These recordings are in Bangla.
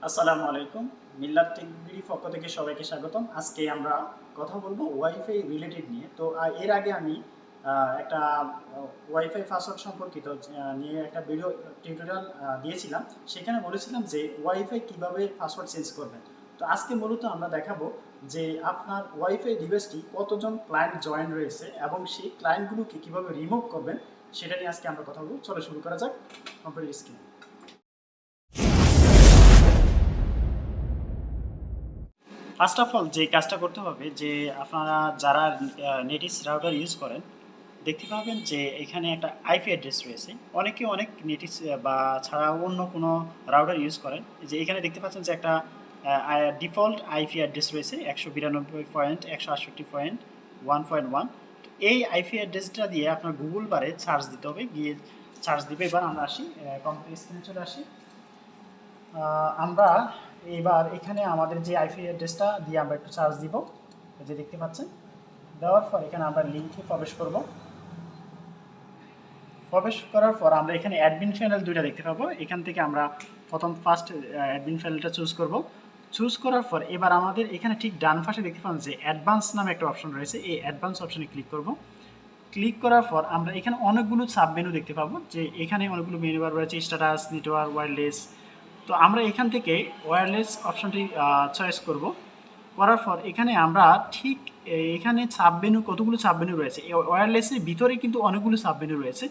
আসসালামু আলাইকুম। মিল্লাদ টেকবিডি পক্ষ থেকে সবাইকে স্বাগতম। আজকে আমরা কথা বলবো ওয়াইফাই রিলেটেড নিয়ে। তো এর আগে আমি একটা ওয়াইফাই পাসওয়ার্ড সম্পর্কিত নিয়ে একটা ভিডিও টিউটোরিয়াল দিয়েছিলাম। সেখানে বলেছিলাম যে ওয়াইফাই কিভাবে পাসওয়ার্ড চেঞ্জ করবেন। তো আজকে মূলত আমরা দেখাবো যে আপনার ওয়াইফাই ডিভাইসটি কতজন ক্লায়েন্ট জয়েন রয়েছে এবং সেই ক্লায়েন্টগুলোকে কিভাবে রিমুভ করবেন সেটা নিয়ে আজকে আমরা কথা বলবো। চলো শুরু করা যাক। Computer screen. First of all যে কাজটা করতে হবে যে আপনারা যারা নেটিস রাউটার ইউজ করেন দেখতে পাবেন যে এখানে একটা আইপি অ্যাড্রেস রয়েছে। অনেকে অনেক নেটিস বা ছাড়া অন্য কোনো রাউটার ইউজ করেন, যে এখানে দেখতে পাচ্ছেন যে একটা ডিফল্ট আইপি অ্যাড্রেস রয়েছে 192.168.1.1। তো এই আইপি অ্যাড্রেসটা দিয়ে আপনার গুগল বারে সার্চ দিতে হবে, গিয়ে সার্চ দিবে। এবার আমরা আসি কম্পিউটার স্ক্রিনে চলে আসি। আমরা এবার এখানে আমাদের যে আইপি অ্যাড্রেসটা দিয়ে আমরা একটু সার্চ দিব, যে দেখতে পাচ্ছেন। দেওয়ার পর এখানে আমরা লিঙ্কে প্রবেশ করব। প্রবেশ করার পর আমরা এখানে অ্যাডমিন প্যানেল দুইটা দেখতে পাবো। এখান থেকে আমরা ফার্স্ট অ্যাডমিন প্যানেলটা চুজ করব। চুজ করার পর এবার আমাদের এখানে ঠিক ডান পাশে দেখতে পাবেন যে অ্যাডভান্স নামে একটা অপশন রয়েছে। এই অ্যাডভান্স অপশনে ক্লিক করব। ক্লিক করার পর আমরা এখানে অনেকগুলো সাব মেনু দেখতে পাবো, যে এখানে অনেকগুলো মেনু বার রয়েছে, স্ট্যাটাস, নেটওয়ার্ক, ওয়্যারলেস। তো আমরা এখান থেকে ওয়্যারলেস অপশনটি চয়েস করব। করার পর এখানে আমরা ঠিক এখানে সাবমেনু, কতগুলো সাবমেনু রয়েছে, এই ওয়্যারলেসের ভিতরে কিন্তু অনেকগুলো সাবমেনু রয়েছে।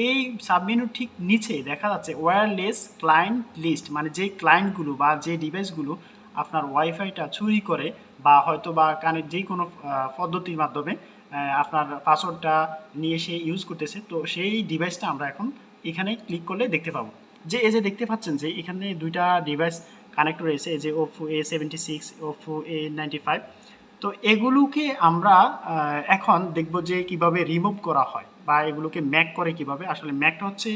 এই সাবমেনুর ঠিক নিচে দেখা যাচ্ছে ওয়্যারলেস ক্লায়েন্ট লিস্ট, মানে যে ক্লায়েন্টগুলো বা যে ডিভাইসগুলো আপনার ওয়াইফাইটা চুরি করে বা হয়তো বা কানেক্ট যে কোনো পদ্ধতির মাধ্যমে আপনার পাসওয়ার্ডটা নিয়ে সে ইউজ করতেছে। তো সেই ডিভাইসটা আমরা এখন এখানে ক্লিক করলে দেখতে পাবো। যে এই যে দেখতে পাচ্ছেন যে এখানে দুইটা ডিভাইস কানেক্ট রয়েছে, এই যে ওপো A76, ওপো A95। তো এগুলোকে আমরা এখন দেখব যে কিভাবে রিমুভ করা হয় বা এগুলোকে ম্যাক করে কিভাবে। আসলে ম্যাকটা হচ্ছে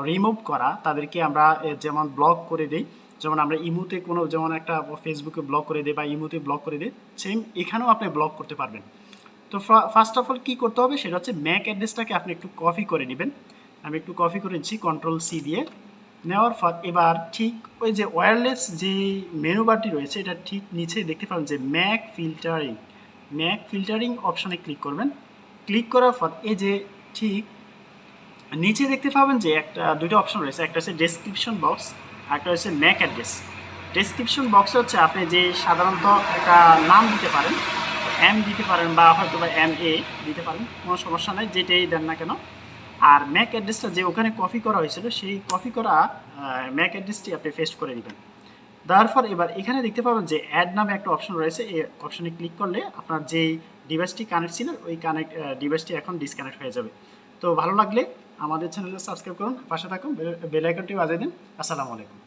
রিমুভ করা, তাদেরকে আমরা যেমন ব্লক করে দেই, যেমন আমরা ইমুতে কোনো যেমন একটা ফেসবুকে ব্লক করে দেই বা ইমুতে ব্লক করে দেই, সেম এখানেও আপনি ব্লক করতে পারবেন। তো ফার্স্ট অফ অল কী করতে হবে সেটা হচ্ছে ম্যাক অ্যাড্রেসটাকে আপনি একটু কপি করে নেবেন। আমি একটু কপি করে নিচ্ছি Ctrl+C দিয়ে। নেওয়ার পর এবার ঠিক ওই যে ওয়্যারলেস যে মেনু বারটি রয়েছে এটা ঠিক নিচে দেখতে পাবেন যে ম্যাক ফিল্টারিং অপশানে ক্লিক করবেন। ক্লিক করার পর এই যে ঠিক নিচে দেখতে পাবেন যে দুটো অপশন রয়েছে, একটা হচ্ছে ডেসক্রিপশন বক্স, একটা হচ্ছে ম্যাক অ্যাড্রেস। ডেসক্রিপশন বক্সে হচ্ছে আপনি যে সাধারণত একটা নাম দিতে পারেন, এম দিতে পারেন বা হয়তো বা MA দিতে পারেন, কোনো সমস্যা নাই, যেটাই দেন না কেন। আর ম্যাক অ্যাড্রেসটা যে ওখানে কপি করা হয়েছিল সেই কপি করা ম্যাক অ্যাড্রেসটি আপনি পেস্ট করে নেবেন। দেওয়ার পর এবার এখানে দেখতে পাবেন যে অ্যাড নামে একটা অপশন রয়েছে, এই অপশনে ক্লিক করলে আপনার যেই ডিভাইসটি কানেক্ট ছিল ওই ডিভাইসটি এখন ডিসকানেক্ট হয়ে যাবে। তো ভালো লাগলে আমাদের চ্যানেলে সাবস্ক্রাইব করুন, পাশে থাকুন, বেল আইকনটি বাজিয়ে দিন। আসসালামু আলাইকুম।